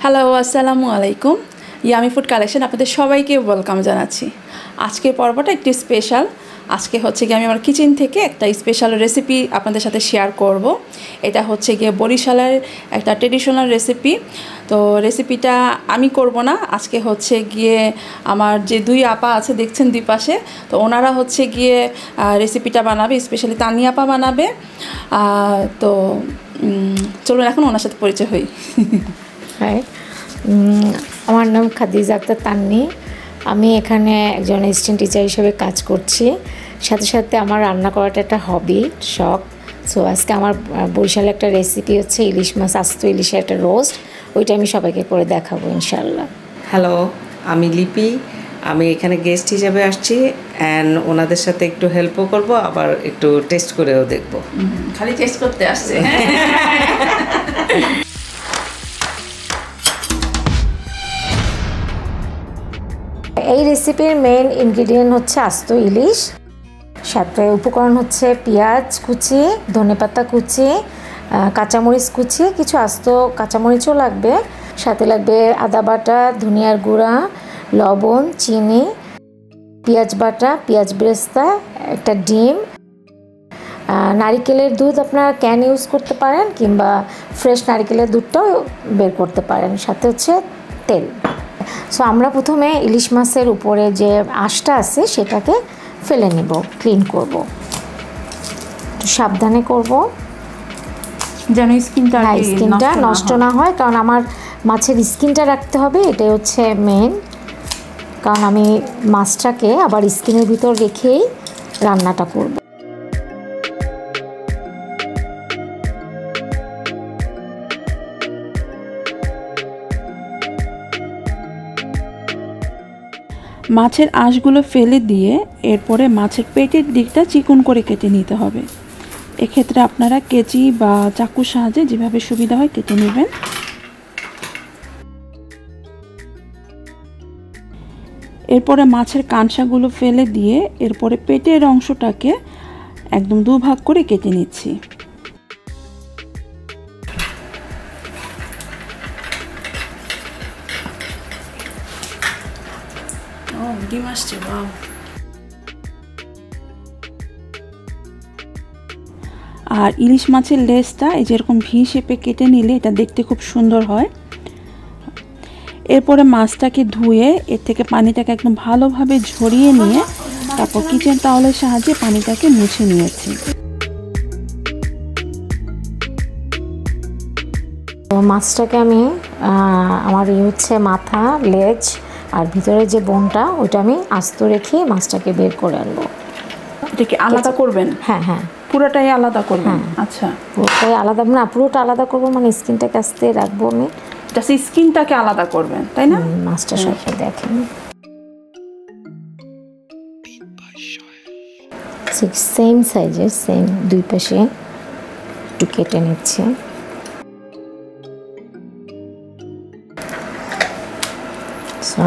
Hello আসসালামু আলাইকুম। Yummy food collection আপনাদের সবাইকে ওয়েলকাম জানাচ্ছি। আজকের পর্বটা একটু স্পেশাল। আজকে হচ্ছে গিয়ে আমি আমার কিচেন থেকে একটা স্পেশাল রেসিপি আপনাদের সাথে শেয়ার করব। এটা হচ্ছে গিয়ে বরিশালের একটা ট্রেডিশনাল রেসিপি। তো রেসিপিটা আমি করব না, আজকে হচ্ছে গিয়ে আমার যে দুই আপা আছে দেখছেন দুই পাশে, তো ওনারা হচ্ছে গিয়ে রেসিপিটা বানাবে, স্পেশালি তানি আপা বানাবে। তো চলুন এখন ওনার সাথে পরিচয় হই। হাই, আমার নাম খাদিজা আক্তার তান্নি। আমি এখানে একজন অ্যাসিস্ট্যান্ট টিচার হিসেবে কাজ করছি। সাথে সাথে আমার রান্না করাটা একটা হবি, শখ। সো আজকে আমার বরিশালে একটা রেসিপি হচ্ছে ইলিশ মাছ, আস্ত ইলিশের একটা রোস্ট। ওইটা আমি সবাইকে করে দেখাবো ইনশাল্লাহ। হ্যালো, আমি লিপি। আমি এখানে গেস্ট হিসেবে আসছি অ্যান্ড ওনাদের সাথে একটু হেল্পও করব, আবার একটু টেস্ট করেও দেখব। খালি টেস্ট করতে আসছে। এই রেসিপির মেইন ইনগ্রিডিয়েন্ট হচ্ছে আস্ত ইলিশ। সাথে উপকরণ হচ্ছে পেঁয়াজ কুচি, ধনেপাতা কুচি, কাঁচামরিচ কুচি, কিছু আস্ত কাঁচামরিচও লাগবে। সাথে লাগবে আদা বাটা, ধনিয়ার গুঁড়া, লবণ, চিনি, পেঁয়াজ বাটা, পেঁয়াজ বেরেস্তা, একটা ডিম, নারিকেলের দুধ আপনারা ক্যান ইউজ করতে পারেন কিংবা ফ্রেশ নারিকেলের দুধটাও বের করতে পারেন। সাথে হচ্ছে তেল। সো আমরা প্রথমে ইলিশ মাছের উপরে যে আঁশটা আছে সেটাকে ফেলে নেব, ক্লিন করব। সাবধানে করব যেন স্কিনটা নষ্ট না হয়, কারণ আমার মাছের স্কিনটা রাখতে হবে, এটাই হচ্ছে মেন। কারণ আমি মাছটাকে আবার স্কিনের ভিতর রেখেই রান্নাটা করব। মাছের আঁশগুলো ফেলে দিয়ে এরপরে মাছের পেটের দিকটা চিকন করে কেটে নিতে হবে। এক্ষেত্রে আপনারা কেচি বা চাকুর সাহায্যে যেভাবে সুবিধা হয় কেটে নেবেন। এরপরে মাছের কানসাগুলো ফেলে দিয়ে এরপরে পেটের অংশটাকে একদম দুভাগ করে কেটে নিচ্ছি। আর ইলিশ মাছের লেজটা এই যেরকম ভি শেপে কেটে নিলে এটা দেখতে খুব সুন্দর হয়। এরপরে মাছটাকে ধুয়ে এর থেকে পানিটাকে একদম ভালোভাবে ঝরিয়ে নিয়ে তারপর কিচেন টাওয়ালের সাহায্যে পানিটাকে মুছে নিয়েছি। মাছটাকে আমি আমার হচ্ছে মাথা, লেজ আর ভিতরে যে বোনটা ওইটা আমি আস্ত রেখে মাছটাকে বের করে আনবো। এটা কি আলাদা করবেন? হ্যাঁ হ্যাঁ, পুরোটাই আলাদা করবেন? আচ্ছা, পুরোটাই আলাদা না, পুরোটা আলাদা করবো, মানে স্কিনটাকে আস্তে রাখবো আমি। জাস্ট স্কিনটাকে আলাদা করবেন, তাই না? মাছটা সাথে দেখেন সেম সাইজের, সেম দুই পাশে একটু কেটে নিচ্ছে।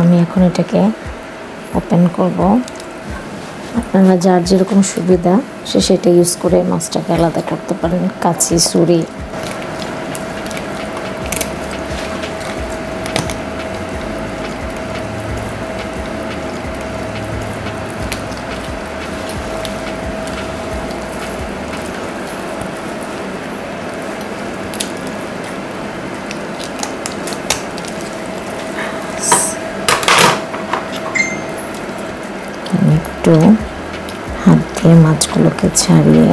আমি এখন এটাকে ওপেন করব। আপনারা যার যেরকম সুবিধা সে সেটা ইউজ করে মাছটাকে আলাদা করতে পারেন, কাঁচি, ছুরি। একটু হাত দিয়ে মাছগুলোকে ছাড়িয়ে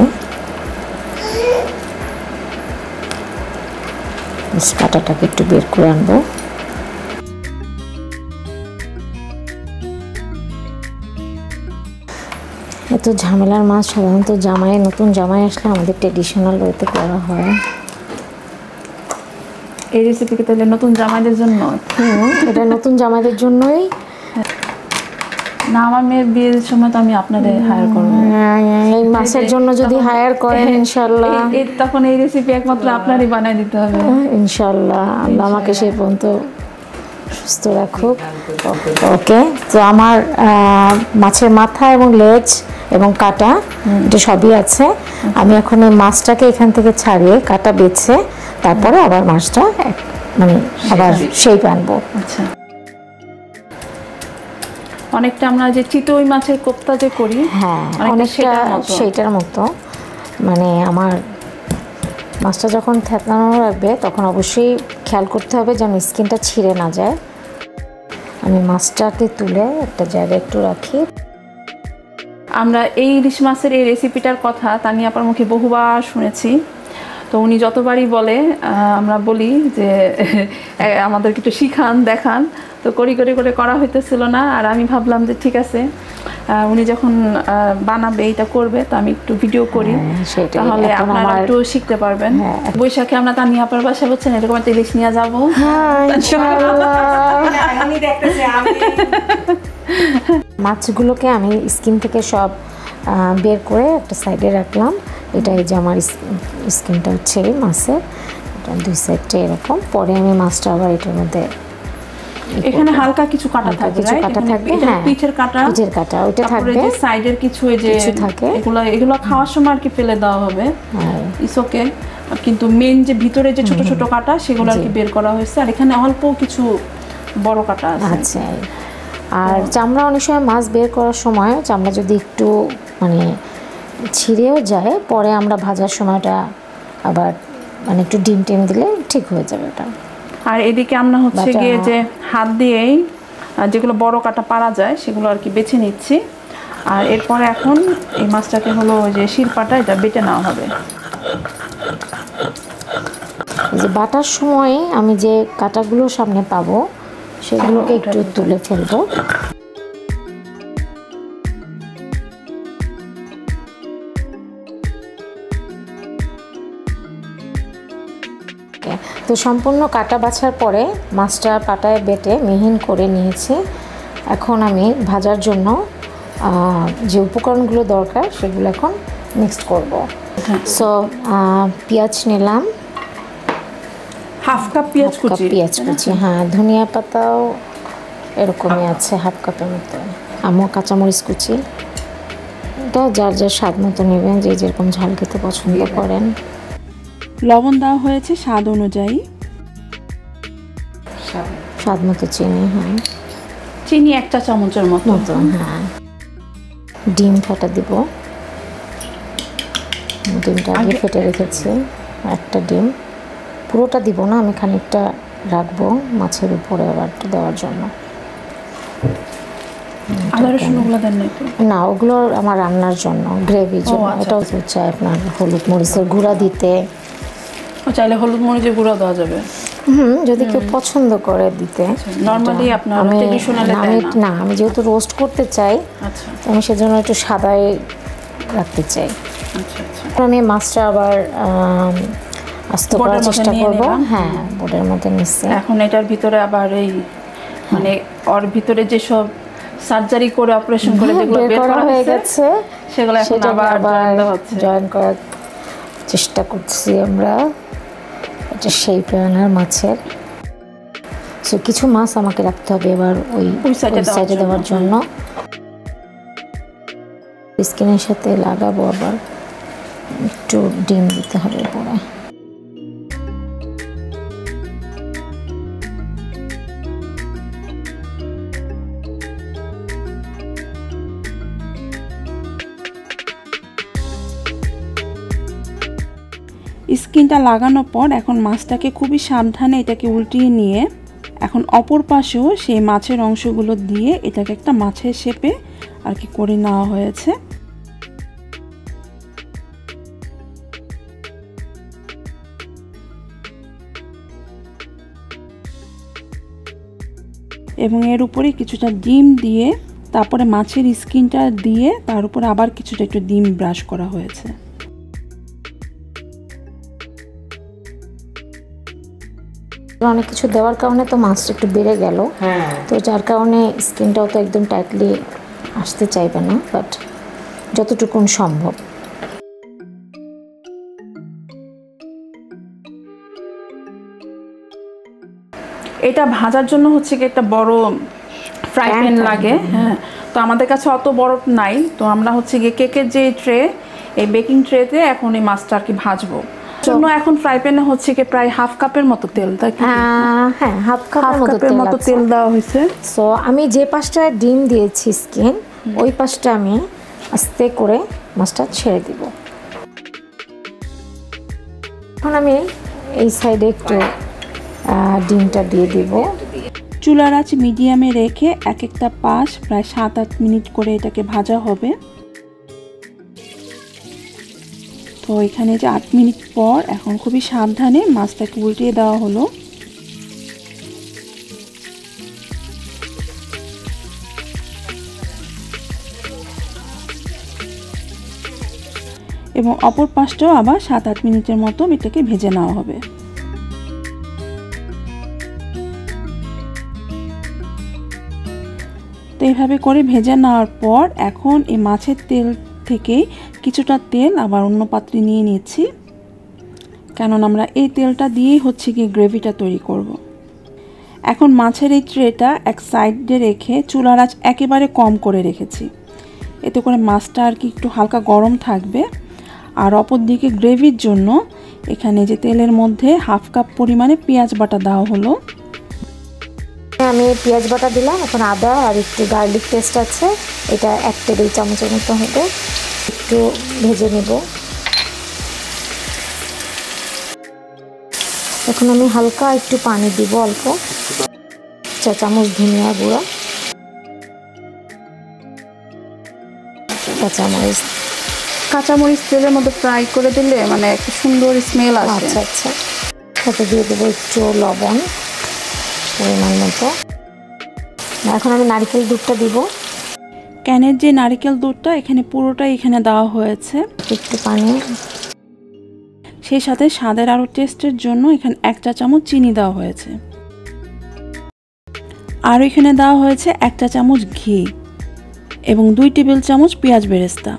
কাঁটাটাকে একটু বের করে আনবো। এত ঝামেলার মাছ সাধারণত নতুন জামাই আসলে আমাদের ট্রেডিশনাল ওয়েতে করা হয়। এই রেসিপিকে তাহলে নতুন জামাইদের জন্য? এটা নতুন জামাইদের জন্যই। না, আমার মেয়ের বিয়ের সময় তো আমি আপনাদের হায়ার করব। এই মাছের জন্য যদি হায়ার করেন ইনশাআল্লাহ, তখন এই রেসিপি একমাত্র আপনারই বানাই দিতে হবে ইনশাআল্লাহ। আল্লাহ আমাকে সেই পর্যন্ত সুস্থ রাখুক। ওকে, তো আমার মাছের মাথা এবং লেজ এবং কাটা এটা সবই আছে। আমি এখন এই মাছটাকে এখান থেকে ছাড়িয়ে কাটা বেছে তারপরে আবার মাছটা মানে আবার শেপ আনবো। আচ্ছা, অনেকটা আমরা যে চিতই মাছের কোপ্তা যে করি, হ্যাঁ অনেকটা সেইটার মতো। মানে আমার মাছটা যখন থেতলানো রাখবে তখন অবশ্যই খেয়াল করতে হবে যেন স্কিনটা ছিঁড়ে না যায়। আমি মাছটাকে তুলে একটা জায়গায় একটু রাখি। আমরা এই ইলিশ মাছের এই রেসিপিটার কথা তানি আপার মুখে বহুবার শুনেছি। তো উনি যতবারই বলে আমরা বলি যে আমাদেরকে একটু শিখান, দেখান। তো করে করা হইতেছিল না। আর আমি ভাবলাম যে ঠিক আছে, উনি যখন বানাবে এটা করবে তো আমি একটু ভিডিও করি, তাহলে আপনারা একটু শিখতে পারবেন। বৈশাখে আমরা তানি আপার বাসায় বলছেন এরকম একটা ইলিশ নিয়ে যাবো। মাছগুলোকে আমি স্কিন থেকে সব বের করে একটা সাইডে রাখলাম। এটা এই যে আমার স্কিনটা হচ্ছে মাছের, এটা দুই সাইডটা এরকম। পরে আমি মাছটা আবার এটার মধ্যে এখানে হালকা কিছু কাটা থাকবে, কিছু কাটা থাকবে, হ্যাঁ পিঠের কাটা ওটা থাকবে, যে সাইডের কিছু এই যে থাকে এগুলো খাওয়ার সময় আর কি ফেলে দেওয়া হবে, ইটস ওকে। কিন্তু মেন যে ভিতরে যে ছোট ছোট কাটা সেগুলো আর কি বের করা হয়েছে। আর এখানে অল্প কিছু বড় কাটা আছে। আর চামড়া অনেক সময় মাছ বের করার সময় চামড়া যদি একটু মানে ছিঁড়েও যায়, পরে আমরা ভাজার সময়টা আবার মানে একটু ডিম টিম দিলে ঠিক হয়ে যাবে ওটা। আর এদিকে আমরা হচ্ছে গিয়ে যে হাত দিয়েই যেগুলো বড় কাটা পারা যায় সেগুলো আর কি বেছে নিচ্ছি। আর এরপরে এখন এই মাছটাকে হলো যে শিরপাটা এটা বেটে নেওয়া হবে। যে বাটার সময় আমি যে কাটাগুলো সামনে পাবো সেগুলোকে একটু তুলে ফেলবো। তো সম্পূর্ণ কাটা বাছার পরে মাছটা পাটায় বেটে মিহিন করে নিয়েছি। এখন আমি ভাজার জন্য যে উপকরণগুলো দরকার সেগুলো এখন মিক্সড করব। সো পেঁয়াজ নিলাম, হাফ কাপ পেঁয়াজ কুচি, হ্যাঁ ধনিয়া পাতাও এরকমই আছে হাফ কাপের মতো। কাঁচামরিচ কুচি, এটা যার যার স্বাদ মতো নেবেন, যে যেরকম ঝাল খেতে পছন্দ করেন। লবণ দেওয়া হয়েছে স্বাদ অনুযায়ী, স্বাদ মতো চিনি, হ্যাঁ চিনি 1 চা চামচের মতো, হ্যাঁ। ডিম ফাটা দিব, ডিমটা আগে ফেটে রেখেছি। একটা ডিম পুরোটা দিব না, আমি খানিকটা রাখবো মাছের উপরে আবার দেওয়ার জন্য। আদা রসুনগুলো দেন না, ওগুলো আমার রান্নার জন্য, গ্রেভির জন্য। এটাও চাই আপনার হলুদ মরিচের গুঁড়া দিতে, চাইলে হলুদ মরিচের গুঁড়া দেওয়া যাবে, যদি কেউ পছন্দ করে দিতে। নরমালি আপনারা ট্র্যাডিশনালি না, আমি যেহেতু রোস্ট করতে চাই, আমি সেজন্য একটু সাদাই রাখতে চাই। আমি মাছটা আবার আস্ত করার চেষ্টা করব। হ্যাঁ, বোর্ডের মধ্যে নিচ্ছি। এখন এটার ভিতরে আবার এই মানে ওর ভিতরে যে সব সার্জারি করে অপারেশন করে যেগুলো বের করা হয়ে গেছে সেগুলো এখন আবার জয়েন করার চেষ্টা করছি আমরা, এটা শেপে আনার মাছের। সো কিছু মাছ আমাকে রাখতে হবে এবার ওই সাইডে দেওয়ার জন্য। স্কিনের সাথে লাগাবো, আবার একটু ডিম দিতে হবে পরে। স্কিনটা লাগানোর পর এখন মাছটাকে খুবই সাবধানে এটাকে উল্টিয়ে নিয়ে এখন অপর পাশেও সেই মাছের অংশগুলো দিয়ে এটাকে একটা মাছের শেপে আর কি করে নেওয়া হয়েছে। এবং এর উপরে কিছুটা ডিম দিয়ে তারপরে মাছের স্কিনটা দিয়ে তার উপরে আবার কিছুটা একটু ডিম ব্রাশ করা হয়েছে। অনেক কিছু দেওয়ার কারণে তো মাছটা একটু বেড়ে গেল, তো যার কারণে স্কিনটাও তো একদম টাইটলি আসতে চাইবে না, বাট যতটুকুন সম্ভব। এটা ভাজার জন্য হচ্ছে কি একটা বড় ফ্রাই প্যান লাগে, হ্যাঁ। তো আমাদের কাছে অত বড় নাই, তো আমরা হচ্ছে গিয়ে কেকের যে ট্রে, এই বেকিং ট্রেতে এখন এই মাছটা আর কি ভাজবো। জন্য এখন ফ্রাই প্যানে হচ্ছে কি প্রায় হাফ কাপের মতো তেল, তাই কি? হ্যাঁ, হাফ কাপের মতো তেল দেওয়া হয়েছে। সো আমি যে পাশটা ডিম দিয়েছি স্কিন, ওই পাশটা আমি আস্তে করে মাছটা ছেড়ে দিব। এখন আমি এই সাইডে একটু ডিমটা দিয়ে দিব। চুলার আঁচ মিডিয়ামে রেখে এক একটা পাশ প্রায় 7-8 মিনিট করে এটাকে ভাজা হবে। তো এখানে যে 8 মিনিট পর এখন খুবই সাবধানে মাছটাকে উল্টিয়ে দেওয়া হলো। এবং অপর পাশটাও আবার 7-8 মিনিটের মতো এটাকে ভেজে নেওয়া হবে। তো এইভাবে করে ভেজে নেওয়ার পর এখন এই মাছের তেল থেকে কিছুটা তেল আবার অন্য পাত্রে নিয়ে নিচ্ছি, কারণ আমরা এই তেলটা দিয়েই হচ্ছে কি গ্রেভিটা তৈরি করব। এখন মাছের এই ট্রেটা এক সাইডে রেখে চুলার আঁচ একেবারে কম করে রেখেছি, এতে করে মাছটা আর কি একটু হালকা গরম থাকবে। আর অপর দিকে গ্রেভির জন্য এখানে যে তেলের মধ্যে হাফ কাপ পরিমাণে পেঁয়াজ বাটা দেওয়া হলো। আমি পেঁয়াজ বাটা দিলাম। এখন আদা আর একটু গার্লিক পেস্ট আছে, এটা 1 টেবিল চামচের মতো হবে, একটু ভেজে নেব। এখন আমি হালকা একটু পানি দিব, অল্প 1 চামচ ধনিয়া গুঁড়া, কাঁচামরিচ তেলের মধ্যে ফ্রাই করে দিলে মানে একটা সুন্দর স্মেল আসে। আচ্ছা আচ্ছা, সাথে দিয়ে দেবো একটু লবণ পরিমাণ মতো। এখন আমি নারকেল দুধটা দিব। ক্যানের যে নারকেল দুধটা এখানে পুরোটাই এখানে দেওয়া হয়েছে, একটু পানি, সেই সাথে স্বাদের আরও টেস্টের জন্য এখানে 1 চা চামচ চিনি দেওয়া হয়েছে। আর এখানে দেওয়া হয়েছে 1 চা চামচ ঘি এবং 2 টেবিল চামচ পেঁয়াজ বেরেস্তা।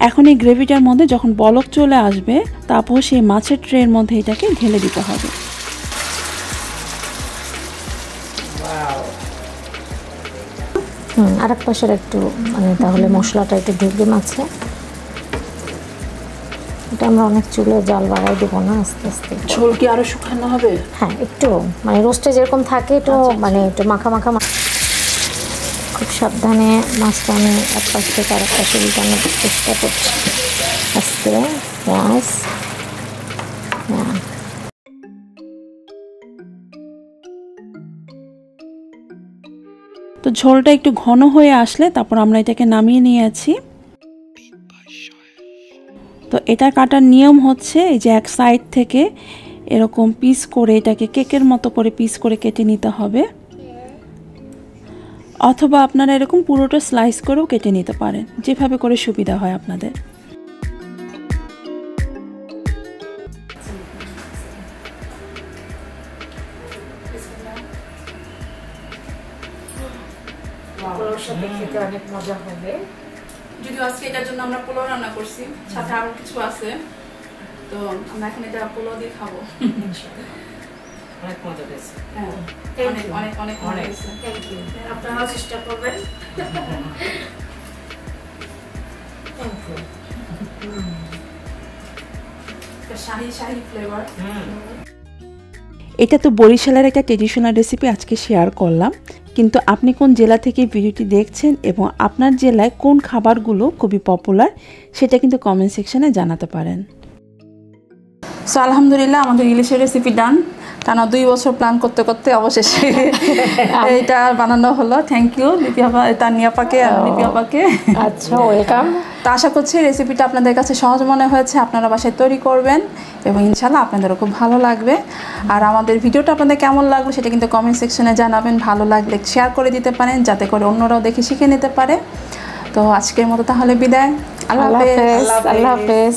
এখন এই গ্রেভিটার মধ্যে যখন বলক চলে আসবে, তারপর সেই মাছের ট্রের মধ্যে এটাকে ঢেলে দিতে হবে। আর এক পাশের একটু মানে তাহলে মশলাটা একটু ঢুকবে মাছে। এটা আমরা অনেক চুলে জাল বাড়াই দেবো না, আস্তে আস্তে। ঝোল কি আরো শুকানো হবে? হ্যাঁ, একটু মানে রোস্টে যেরকম থাকে একটু মানে একটু মাখা মাখা। খুব সাবধানে মাছটা আমি এক পাশ থেকে আর এক পাশে উল্টানোর চেষ্টা করছি, আস্তে। পেঁয়াজ, তো ঝোলটা একটু ঘন হয়ে আসলে তারপর আমরা এটাকে নামিয়ে নিয়েছি। তো এটা কাটার নিয়ম হচ্ছে এই যে এক সাইড থেকে এরকম পিস করে এটাকে কেকের মতো করে পিস করে কেটে নিতে হবে, অথবা আপনারা এরকম পুরোটা স্লাইস করেও কেটে নিতে পারেন, যেভাবে করে সুবিধা হয় আপনাদের। অনেক মজা হবে। যদিও আজকে এটার জন্য আমরা পোলাও রান্না করছি, সাথে আরো কিছু আছে, তো আমরা এখন এটা পোলাও দিয়ে খাবো। অনেক মজা পেয়েছি। হ্যাঁ, অনেক অনেক অনেক মজা হয়েছে। Thank you. আপনারাও চেষ্টা করবেন। Thank you. শাহি শাহি ফ্লেভার। এটা তো বরিশালের একটা ট্রেডিশনাল রেসিপি আজকে শেয়ার করলাম, কিন্তু আপনি কোন জেলা থেকে ভিডিওটি দেখছেন এবং আপনার জেলায় কোন খাবারগুলো খুবই পপুলার সেটা কিন্তু কমেন্ট সেকশনে জানাতে পারেন। সো আলহামদুলিল্লাহ আমাদের ইলিশের রেসিপি ডান, টানা 2 বছর প্ল্যান করতে করতে অবশেষে এটা বানানো হলো। থ্যাংক ইউ লিপি আপা, তানিয়া আপাকে আর লিপি আপাকে। আচ্ছা, ওয়েলকাম। তো আশা করছি রেসিপিটা আপনাদের কাছে সহজ মনে হয়েছে, আপনারা বাসায় তৈরি করবেন এবং ইনশাল্লাহ আপনাদেরও খুব ভালো লাগবে। আর আমাদের ভিডিওটা আপনাদের কেমন লাগলো সেটা কিন্তু কমেন্ট সেকশনে জানাবেন। ভালো লাগলে শেয়ার করে দিতে পারেন, যাতে করে অন্যরাও দেখে শিখে নিতে পারে। তো আজকের মতো তাহলে বিদায়। আল্লাহ হাফেজ। আল্লাহ হাফেজ।